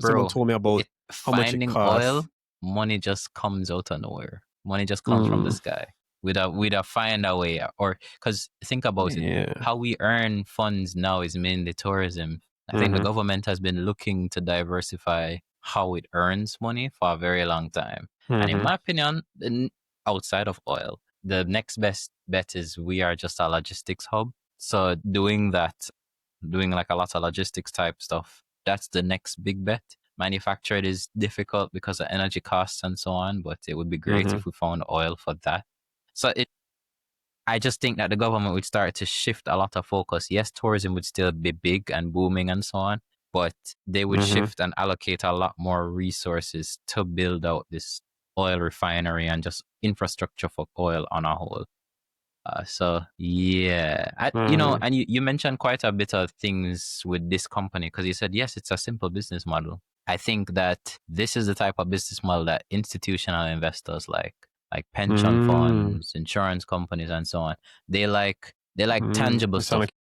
someone Bro, told me about how much it finding oil, costs. money just comes out of nowhere. Money just comes from the Mm, sky. We'd find a way, or because think about it, yeah. how we earn funds now is mainly tourism. I think the Mm-hmm. government has been looking to diversify how it earns money for a very long time. And in Mm-hmm. my opinion, outside of oil, the next best bet is we are just a logistics hub. So doing that, doing like a lot of logistics type stuff, that's the next big bet. Manufacturing is difficult because of energy costs and so on, but it would be great Mm-hmm. if we found oil for that. So I just think that the government would start to shift a lot of focus. Yes, tourism would still be big and booming and so on, but they would Mm-hmm. shift and allocate a lot more resources to build out this oil refinery and just infrastructure for oil on a whole. So yeah, Mm-hmm. and you mentioned quite a bit of things with this company because you said, yes, it's a simple business model. I think that this is the type of business model that institutional investors like pension Mm-hmm. funds, insurance companies, and so on. They like tangible It sound stuff. like